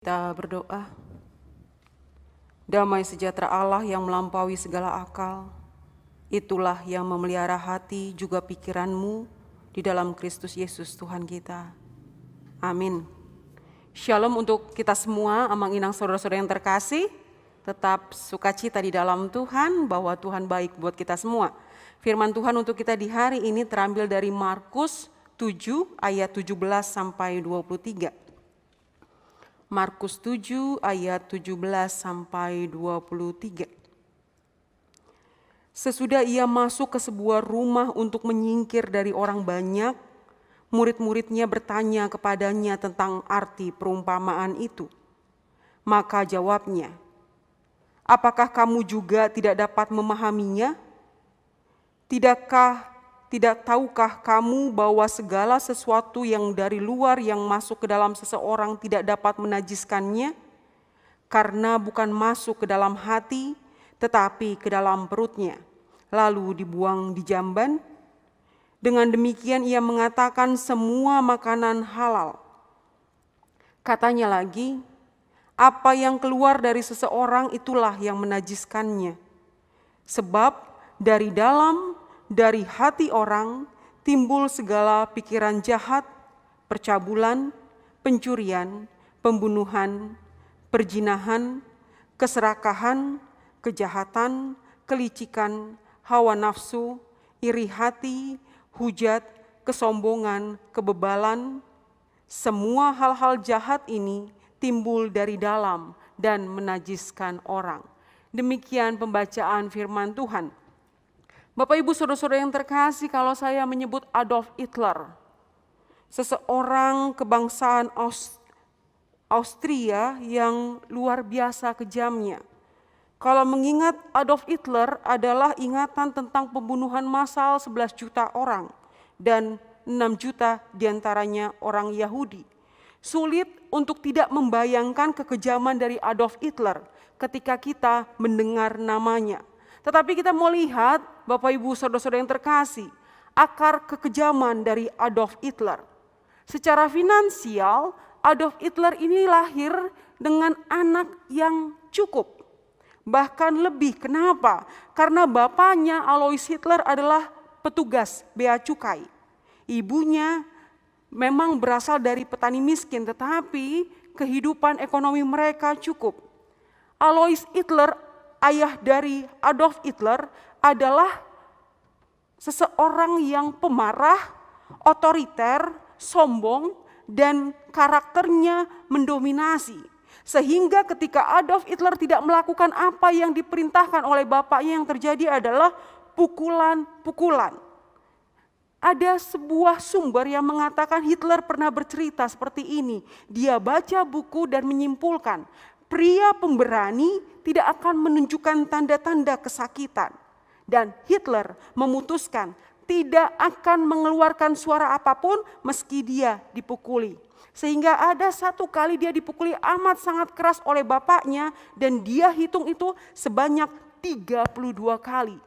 Kita berdoa. Damai sejahtera Allah yang melampaui segala akal, itulah yang memelihara hati juga pikiranmu di dalam Kristus Yesus Tuhan kita. Amin. Shalom untuk kita semua, amang-inang saudara-saudara yang terkasih. Tetap sukacita di dalam Tuhan, bahwa Tuhan baik buat kita semua. Firman Tuhan untuk kita di hari ini terambil dari Markus 7 ayat 17 sampai 23. Markus 7 ayat 17 sampai 23. Sesudah ia masuk ke sebuah rumah untuk menyingkir dari orang banyak, murid-muridnya bertanya kepadanya tentang arti perumpamaan itu. Maka jawabnya, "Apakah kamu juga tidak dapat memahaminya? Tidak tahukah kamu bahwa segala sesuatu yang dari luar yang masuk ke dalam seseorang tidak dapat menajiskannya? Karena bukan masuk ke dalam hati, tetapi ke dalam perutnya, lalu dibuang di jamban. Dengan demikian ia mengatakan semua makanan halal." Katanya lagi, "Apa yang keluar dari seseorang itulah yang menajiskannya. Sebab dari hati orang timbul segala pikiran jahat, percabulan, pencurian, pembunuhan, perzinahan, keserakahan, kejahatan, kelicikan, hawa nafsu, iri hati, hujat, kesombongan, kebebalan. Semua hal-hal jahat ini timbul dari dalam dan menajiskan orang." Demikian pembacaan firman Tuhan. Bapak Ibu Saudara-saudara yang terkasih, kalau saya menyebut Adolf Hitler, seseorang kebangsaan Austria yang luar biasa kejamnya. Kalau mengingat Adolf Hitler adalah ingatan tentang pembunuhan massal 11 juta orang dan 6 juta diantaranya orang Yahudi. Sulit untuk tidak membayangkan kekejaman dari Adolf Hitler ketika kita mendengar namanya. Tetapi kita mau lihat, Bapak Ibu Saudara-saudara yang terkasih, akar kekejaman dari Adolf Hitler. Secara finansial, Adolf Hitler ini lahir dengan anak yang cukup. Bahkan lebih, kenapa? Karena bapaknya Alois Hitler adalah petugas bea cukai. Ibunya memang berasal dari petani miskin, tetapi kehidupan ekonomi mereka cukup. Alois Hitler, ayah dari Adolf Hitler, adalah seseorang yang pemarah, otoriter, sombong, dan karakternya mendominasi. Sehingga ketika Adolf Hitler tidak melakukan apa yang diperintahkan oleh bapaknya, yang terjadi adalah pukulan-pukulan. Ada sebuah sumber yang mengatakan Hitler pernah bercerita seperti ini. Dia baca buku dan menyimpulkan, pria pemberani tidak akan menunjukkan tanda-tanda kesakitan. Dan Hitler memutuskan tidak akan mengeluarkan suara apapun meski dia dipukuli. Sehingga ada satu kali dia dipukuli amat sangat keras oleh bapaknya, dan dia hitung itu sebanyak 32 kali.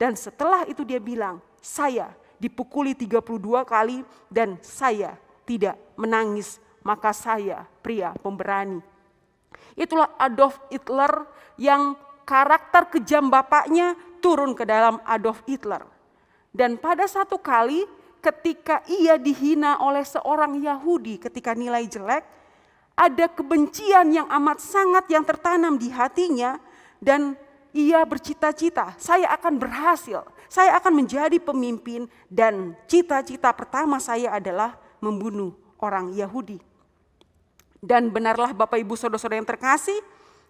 Dan setelah itu dia bilang, "Saya dipukuli 32 kali dan saya tidak menangis, maka saya pria pemberani." Itulah Adolf Hitler yang karakter kejam bapaknya turun ke dalam Adolf Hitler. Dan pada satu kali ketika ia dihina oleh seorang Yahudi ketika nilai jelek, ada kebencian yang amat sangat yang tertanam di hatinya, dan ia bercita-cita, saya akan berhasil, saya akan menjadi pemimpin, dan cita-cita pertama saya adalah membunuh orang Yahudi. Dan benarlah Bapak Ibu Saudara-saudara yang terkasih,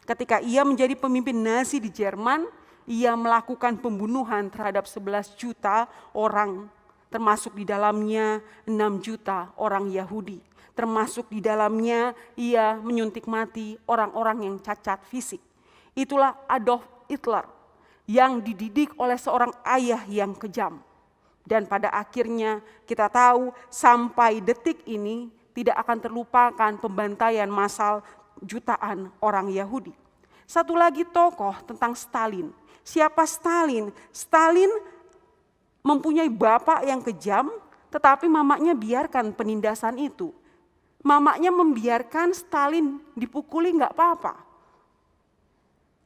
ketika ia menjadi pemimpin Nazi di Jerman, ia melakukan pembunuhan terhadap 11 juta orang, termasuk di dalamnya 6 juta orang Yahudi. Termasuk di dalamnya ia menyuntik mati orang-orang yang cacat fisik. Itulah Adolf Hitler yang dididik oleh seorang ayah yang kejam. Dan pada akhirnya kita tahu sampai detik ini tidak akan terlupakan pembantaian massal jutaan orang Yahudi. Satu lagi tokoh tentang Stalin. Siapa Stalin? Stalin mempunyai bapak yang kejam, tetapi mamanya biarkan penindasan itu. mamanya membiarkan Stalin dipukuli nggak apa-apa.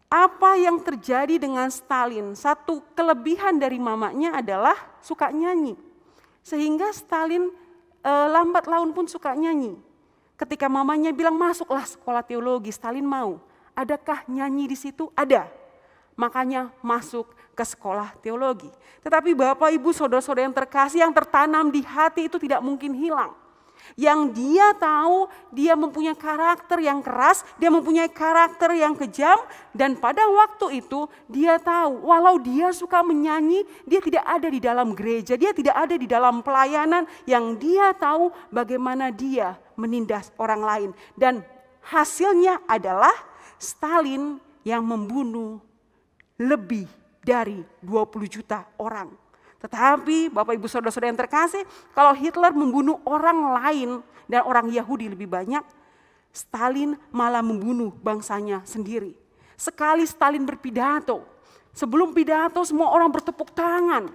Apa yang terjadi dengan Stalin? Satu kelebihan dari mamanya adalah suka nyanyi. Sehingga Stalin lambat laun pun suka nyanyi. Ketika mamanya bilang masuklah sekolah teologi, Stalin mau. Adakah nyanyi di situ? Ada. Makanya masuk ke sekolah teologi. Tetapi Bapak, Ibu, saudara-saudara yang terkasih, yang tertanam di hati itu tidak mungkin hilang. Yang dia tahu, dia mempunyai karakter yang keras, dia mempunyai karakter yang kejam, dan pada waktu itu dia tahu walau dia suka menyanyi, dia tidak ada di dalam gereja, dia tidak ada di dalam pelayanan, yang dia tahu bagaimana dia menindas orang lain. Dan hasilnya adalah Stalin yang membunuh lebih dari 20 juta orang. Tetapi Bapak Ibu saudara-saudara yang terkasih, kalau Hitler membunuh orang lain dan orang Yahudi lebih banyak, Stalin malah membunuh bangsanya sendiri. Sekali Stalin berpidato, sebelum pidato semua orang bertepuk tangan.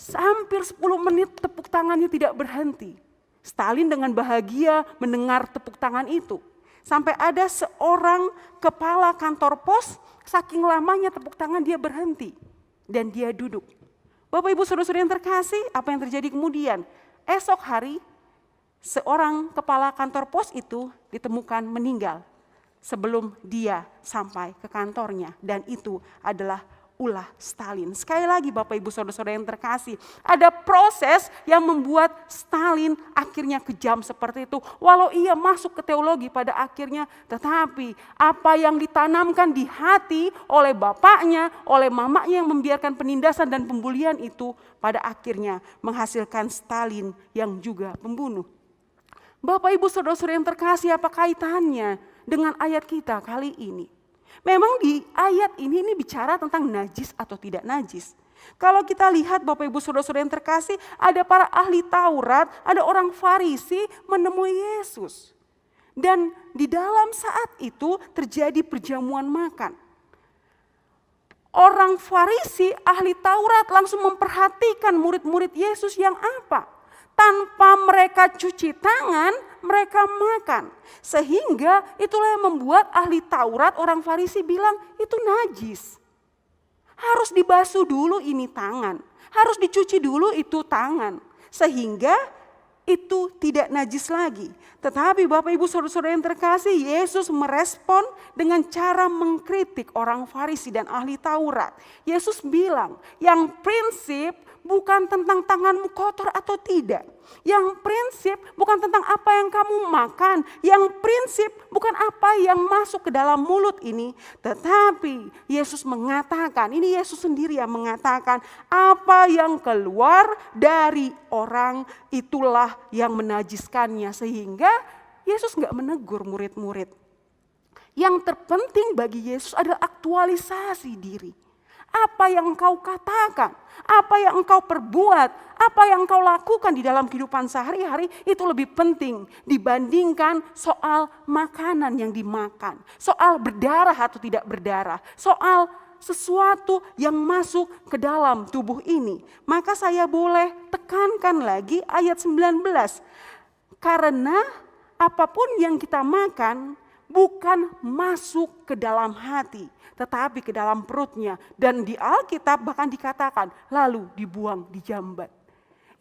Hampir 10 menit tepuk tangannya tidak berhenti. Stalin dengan bahagia mendengar tepuk tangan itu. Sampai ada seorang kepala kantor pos, saking lamanya tepuk tangan dia berhenti. Dan dia duduk. Bapak Ibu saudara-saudara yang terkasih, apa yang terjadi kemudian? Esok hari, seorang kepala kantor pos itu ditemukan meninggal sebelum dia sampai ke kantornya. Dan itu adalah ulah Stalin. Sekali lagi Bapak Ibu saudara-saudara yang terkasih, ada proses yang membuat Stalin akhirnya kejam seperti itu. Walau ia masuk ke teologi pada akhirnya, tetapi apa yang ditanamkan di hati oleh bapaknya, oleh mamanya yang membiarkan penindasan dan pembulian itu, pada akhirnya menghasilkan Stalin yang juga pembunuh. Bapak Ibu saudara-saudara yang terkasih, apa kaitannya dengan ayat kita kali ini? Memang di ayat ini bicara tentang najis atau tidak najis. Kalau kita lihat Bapak Ibu saudara-saudara yang terkasih, ada para ahli Taurat, ada orang Farisi menemui Yesus. Dan di dalam saat itu terjadi perjamuan makan. Orang Farisi, ahli Taurat langsung memperhatikan murid-murid Yesus yang apa? Tanpa mereka cuci tangan, mereka makan. Sehingga itulah yang membuat ahli Taurat, orang Farisi bilang itu najis. Harus dibasuh dulu ini tangan. Harus dicuci dulu itu tangan. Sehingga itu tidak najis lagi. Tetapi Bapak Ibu saudara-saudara yang terkasih, Yesus merespon dengan cara mengkritik orang Farisi dan ahli Taurat. Yesus bilang, yang prinsip bukan tentang tanganmu kotor atau tidak. Yang prinsip bukan tentang apa yang kamu makan. Yang prinsip bukan apa yang masuk ke dalam mulut ini. Tetapi Yesus mengatakan, ini Yesus sendiri yang mengatakan, apa yang keluar dari orang itulah yang menajiskannya. Sehingga Yesus gak menegur murid-murid. Yang terpenting bagi Yesus adalah aktualisasi diri. Apa yang engkau katakan, apa yang engkau perbuat, apa yang engkau lakukan di dalam kehidupan sehari-hari itu lebih penting dibandingkan soal makanan yang dimakan, soal berdarah atau tidak berdarah, soal sesuatu yang masuk ke dalam tubuh ini. Maka saya boleh tekankan lagi ayat 19. Karena apapun yang kita makan bukan masuk ke dalam hati, tetapi ke dalam perutnya. Dan di Alkitab bahkan dikatakan lalu dibuang di jamban.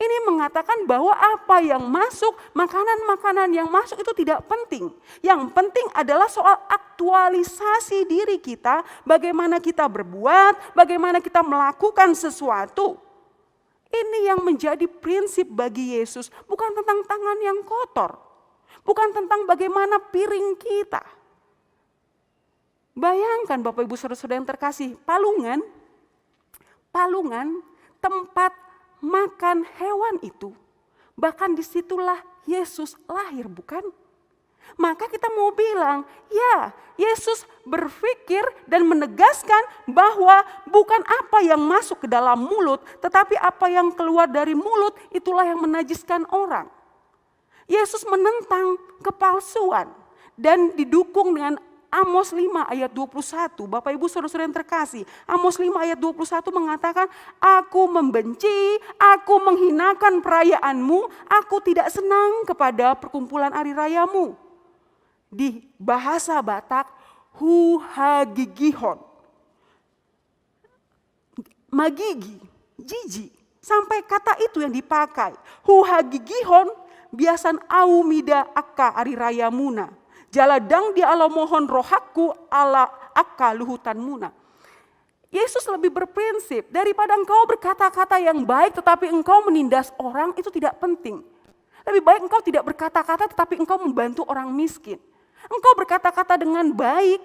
Ini mengatakan bahwa apa yang masuk, makanan-makanan yang masuk itu tidak penting. Yang penting adalah soal aktualisasi diri kita, bagaimana kita berbuat, bagaimana kita melakukan sesuatu. Ini yang menjadi prinsip bagi Yesus, bukan tentang tangan yang kotor, bukan tentang bagaimana piring kita. Bayangkan Bapak Ibu saudara-saudara yang terkasih, palungan tempat makan hewan itu, bahkan disitulah Yesus lahir, bukan? Maka kita mau bilang, ya Yesus berpikir dan menegaskan bahwa bukan apa yang masuk ke dalam mulut, tetapi apa yang keluar dari mulut itulah yang menajiskan orang. Yesus menentang kepalsuan dan didukung dengan Amos 5 ayat 21, Bapak Ibu Saudara-saudara yang terkasih. Amos 5 ayat 21 mengatakan, aku membenci, aku menghinakan perayaanmu, aku tidak senang kepada perkumpulan hari rayamu. Di bahasa Batak, huhagigihon. Magigi, jijik. Sampai kata itu yang dipakai. Huhagigihon, biasan aumida akka ari rayamuna. Jaladang di ala mohon rohaku ala akka luhutan muna. Yesus lebih berprinsip, daripada engkau berkata-kata yang baik tetapi engkau menindas orang, itu tidak penting. Lebih baik engkau tidak berkata-kata tetapi engkau membantu orang miskin. Engkau berkata-kata dengan baik,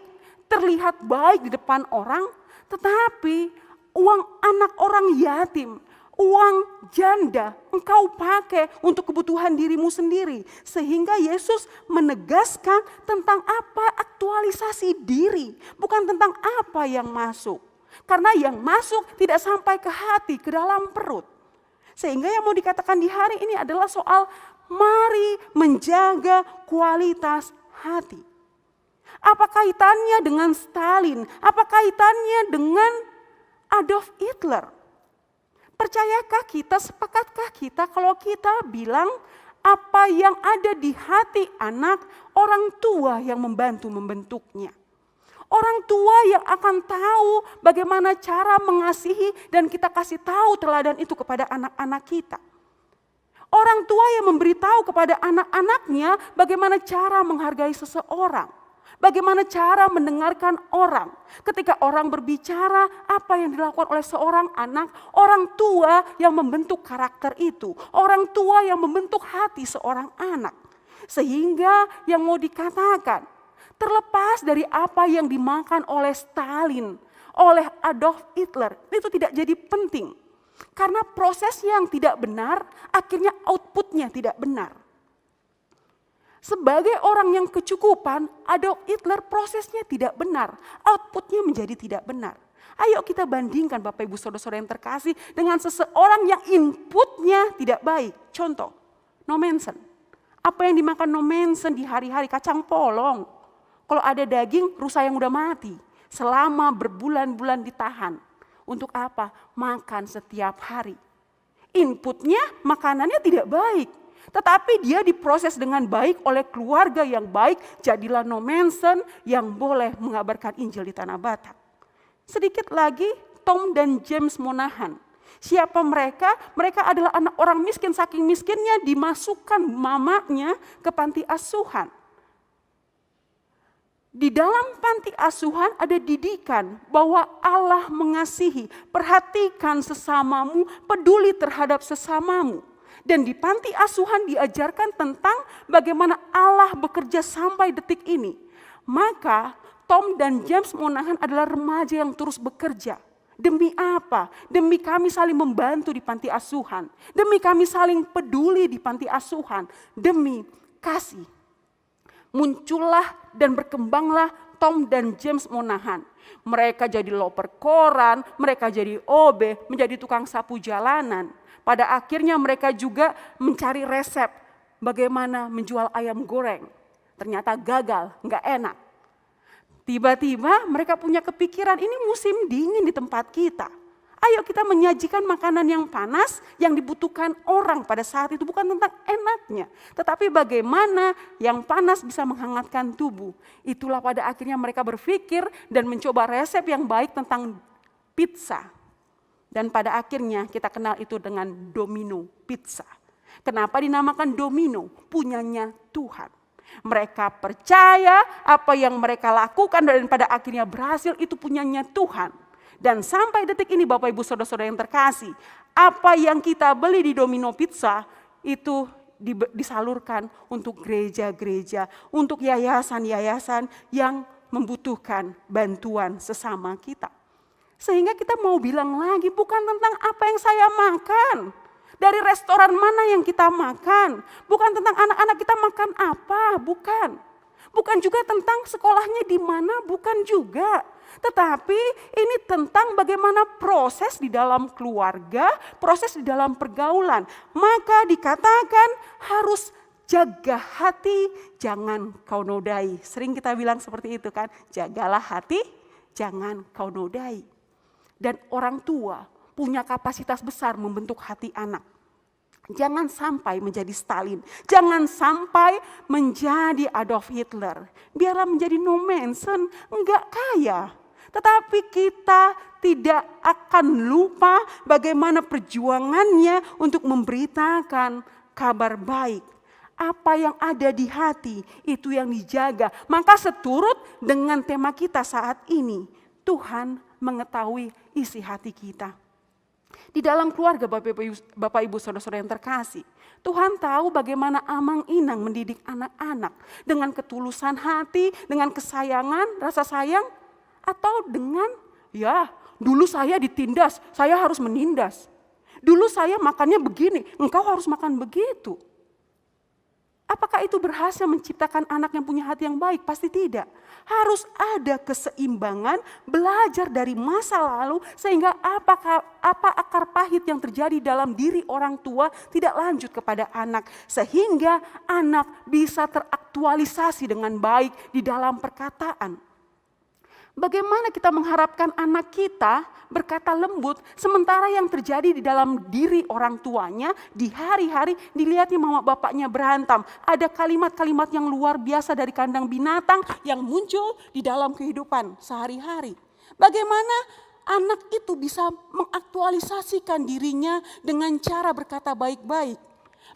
terlihat baik di depan orang, tetapi uang anak orang yatim, uang janda engkau pakai untuk kebutuhan dirimu sendiri. Sehingga Yesus menegaskan tentang apa aktualisasi diri, bukan tentang apa yang masuk. Karena yang masuk tidak sampai ke hati, ke dalam perut. Sehingga yang mau dikatakan di hari ini adalah soal mari menjaga kualitas hati. Apa kaitannya dengan Stalin? Apa kaitannya dengan Adolf Hitler? Percayakah kita, sepakatkah kita kalau kita bilang apa yang ada di hati anak, orang tua yang membantu membentuknya. Orang tua yang akan tahu bagaimana cara mengasihi dan kita kasih tahu teladan itu kepada anak-anak kita. Orang tua yang memberitahu kepada anak-anaknya bagaimana cara menghargai seseorang. Bagaimana cara mendengarkan orang. Ketika orang berbicara, apa yang dilakukan oleh seorang anak, orang tua yang membentuk karakter itu. Orang tua yang membentuk hati seorang anak. Sehingga yang mau dikatakan, terlepas dari apa yang dimakan oleh Stalin, oleh Adolf Hitler, itu tidak jadi penting. Karena proses yang tidak benar, akhirnya outputnya tidak benar. Sebagai orang yang kecukupan, Adolf Hitler prosesnya tidak benar, outputnya menjadi tidak benar. Ayo kita bandingkan Bapak Ibu Saudara-saudara yang terkasih dengan seseorang yang inputnya tidak baik. Contoh, no mention. Apa yang dimakan no mention di hari-hari? Kacang polong. Kalau ada daging, rusa yang udah mati. Selama berbulan-bulan ditahan. Untuk apa? Makan setiap hari. Inputnya makanannya tidak baik. Tetapi dia diproses dengan baik oleh keluarga yang baik. Jadilah no mention yang boleh mengabarkan Injil di Tanah Batak. Sedikit lagi Tom dan James Monahan. Siapa mereka? Mereka adalah anak orang miskin, saking miskinnya dimasukkan mamanya ke panti asuhan. Di dalam panti asuhan ada didikan bahwa Allah mengasihi, perhatikan sesamamu, peduli terhadap sesamamu. Dan di panti asuhan diajarkan tentang bagaimana Allah bekerja sampai detik ini. Maka Tom dan James Monahan adalah remaja yang terus bekerja. Demi apa? Demi kami saling membantu di panti asuhan. Demi kami saling peduli di panti asuhan. Demi kasih. Muncullah dan berkembanglah Tom dan James Monahan. Mereka jadi loper koran, mereka jadi OB, menjadi tukang sapu jalanan. Pada akhirnya mereka juga mencari resep bagaimana menjual ayam goreng. Ternyata gagal, nggak enak. Tiba-tiba mereka punya kepikiran, ini musim dingin di tempat kita. Ayo kita menyajikan makanan yang panas yang dibutuhkan orang pada saat itu. Bukan tentang enaknya, tetapi bagaimana yang panas bisa menghangatkan tubuh. Itulah pada akhirnya mereka berpikir dan mencoba resep yang baik tentang pizza. Dan pada akhirnya kita kenal itu dengan Domino Pizza. Kenapa dinamakan Domino? Punyanya Tuhan. Mereka percaya apa yang mereka lakukan dan pada akhirnya berhasil itu punyanya Tuhan. Dan sampai detik ini Bapak Ibu Saudara-saudara yang terkasih, apa yang kita beli di Domino Pizza itu disalurkan untuk gereja-gereja, untuk yayasan-yayasan yang membutuhkan bantuan sesama kita. Sehingga kita mau bilang lagi bukan tentang apa yang saya makan, dari restoran mana yang kita makan, bukan tentang anak-anak kita makan apa, bukan. Bukan juga tentang sekolahnya di mana, bukan juga. Tetapi ini tentang bagaimana proses di dalam keluarga, proses di dalam pergaulan. Maka dikatakan harus jaga hati, jangan kau nodai. Sering kita bilang seperti itu kan, jagalah hati, jangan kau nodai. Dan orang tua punya kapasitas besar membentuk hati anak. Jangan sampai menjadi Stalin, jangan sampai menjadi Adolf Hitler. Biarlah menjadi no Manson, enggak kaya. Tetapi kita tidak akan lupa bagaimana perjuangannya untuk memberitakan kabar baik. Apa yang ada di hati itu yang dijaga. Maka seturut dengan tema kita saat ini, Tuhan mengetahui isi hati kita. Di dalam keluarga Bapak Ibu Saudara-saudara yang terkasih, Tuhan tahu bagaimana Amang Inang mendidik anak-anak dengan ketulusan hati, dengan kesayangan, rasa sayang, atau dengan dulu saya ditindas, saya harus menindas. Dulu saya makannya begini, engkau harus makan begitu. Apakah itu berhasil menciptakan anak yang punya hati yang baik? Pasti tidak. Harus ada keseimbangan, belajar dari masa lalu sehingga apa akar pahit yang terjadi dalam diri orang tua tidak lanjut kepada anak. Sehingga anak bisa teraktualisasi dengan baik di dalam perkataan. Bagaimana kita mengharapkan anak kita berkata lembut sementara yang terjadi di dalam diri orang tuanya di hari-hari dilihatnya mama bapaknya berantem. Ada kalimat-kalimat yang luar biasa dari kandang binatang yang muncul di dalam kehidupan sehari-hari. Bagaimana anak itu bisa mengaktualisasikan dirinya dengan cara berkata baik-baik.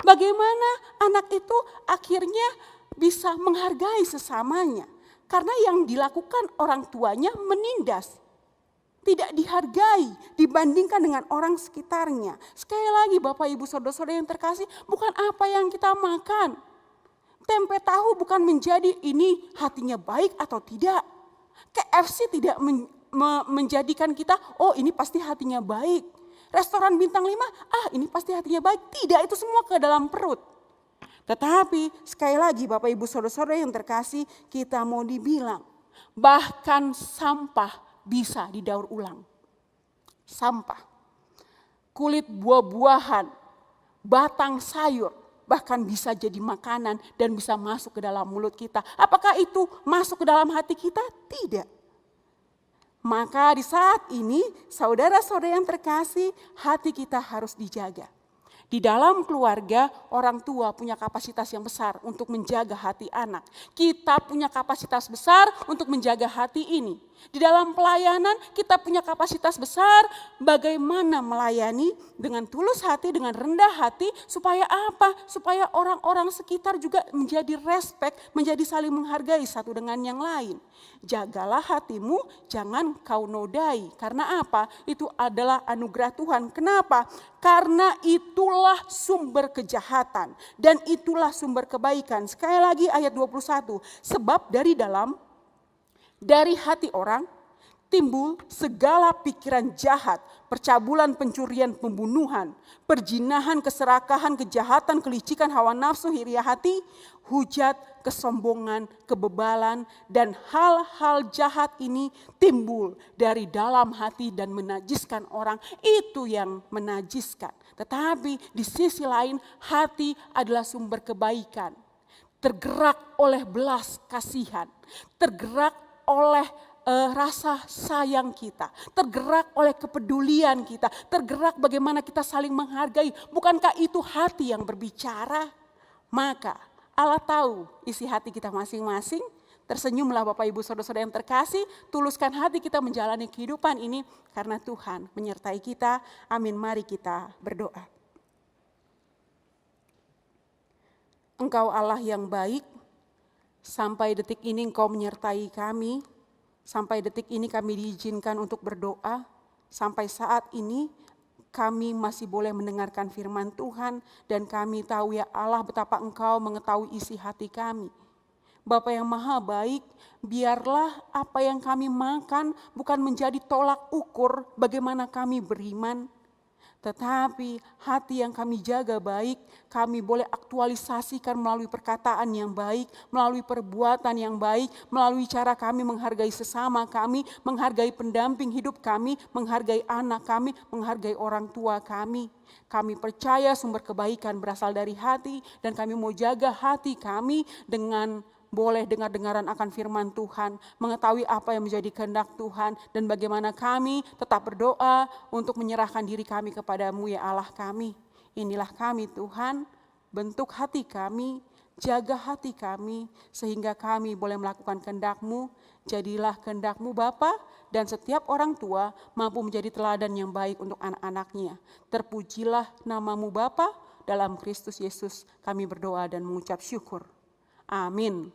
Bagaimana anak itu akhirnya bisa menghargai sesamanya. Karena yang dilakukan orang tuanya menindas. Tidak dihargai dibandingkan dengan orang sekitarnya. Sekali lagi Bapak Ibu Saudara-saudara yang terkasih, bukan apa yang kita makan. Tempe tahu bukan menjadi ini hatinya baik atau tidak. KFC tidak menjadikan kita, oh ini pasti hatinya baik. Restoran bintang 5, ini pasti hatinya baik. Tidak, itu semua ke dalam perut. Tetapi sekali lagi Bapak Ibu Saudara-saudara yang terkasih, kita mau dibilang bahkan sampah bisa didaur ulang. Sampah, kulit buah-buahan, batang sayur bahkan bisa jadi makanan dan bisa masuk ke dalam mulut kita. Apakah itu masuk ke dalam hati kita? Tidak. Maka di saat ini saudara-saudara yang terkasih, hati kita harus dijaga. Di dalam keluarga, orang tua punya kapasitas yang besar untuk menjaga hati anak. Kita punya kapasitas besar untuk menjaga hati ini. Di dalam pelayanan, kita punya kapasitas besar bagaimana melayani dengan tulus hati, dengan rendah hati. Supaya apa? Supaya orang-orang sekitar juga menjadi respect, menjadi saling menghargai satu dengan yang lain. Jagalah hatimu, jangan kau nodai. Karena apa? Itu adalah anugerah Tuhan. Kenapa? Karena itulah sumber kejahatan dan itulah sumber kebaikan. Sekali lagi ayat 21. Sebab dari hati orang timbul segala pikiran jahat, percabulan, pencurian, pembunuhan, perjinahan, keserakahan, kejahatan, kelicikan, hawa nafsu, iri hati, hujat, kesombongan, kebebalan, dan hal-hal jahat ini timbul dari dalam hati dan menajiskan orang. Itu yang menajiskan. Tetapi di sisi lain hati adalah sumber kebaikan. Tergerak oleh belas kasihan, tergerak oleh rasa sayang kita, tergerak oleh kepedulian kita, tergerak bagaimana kita saling menghargai. Bukankah itu hati yang berbicara? Maka Allah tahu isi hati kita masing-masing. Tersenyumlah Bapak Ibu Saudara-saudara yang terkasih, tuluskan hati kita menjalani kehidupan ini karena Tuhan menyertai kita. Amin, mari kita berdoa. Engkau Allah yang baik, sampai detik ini Engkau menyertai kami. Sampai detik ini kami diizinkan untuk berdoa. Sampai saat ini kami masih boleh mendengarkan firman Tuhan. Dan kami tahu ya Allah betapa Engkau mengetahui isi hati kami. Bapa yang maha baik, biarlah apa yang kami makan bukan menjadi tolak ukur bagaimana kami beriman. Tetapi hati yang kami jaga baik, kami boleh aktualisasikan melalui perkataan yang baik, melalui perbuatan yang baik, melalui cara kami menghargai sesama kami, menghargai pendamping hidup kami, menghargai anak kami, menghargai orang tua kami. Kami percaya sumber kebaikan berasal dari hati, dan kami mau jaga hati kami dengan boleh dengar-dengaran akan firman Tuhan, mengetahui apa yang menjadi kehendak Tuhan, dan bagaimana kami tetap berdoa untuk menyerahkan diri kami kepadamu ya Allah kami. Inilah kami Tuhan, bentuk hati kami, jaga hati kami, sehingga kami boleh melakukan kehendak-Mu. Jadilah kehendak-Mu Bapa, dan setiap orang tua mampu menjadi teladan yang baik untuk anak-anaknya. Terpujilah nama-Mu Bapa, dalam Kristus Yesus kami berdoa dan mengucap syukur. Amin.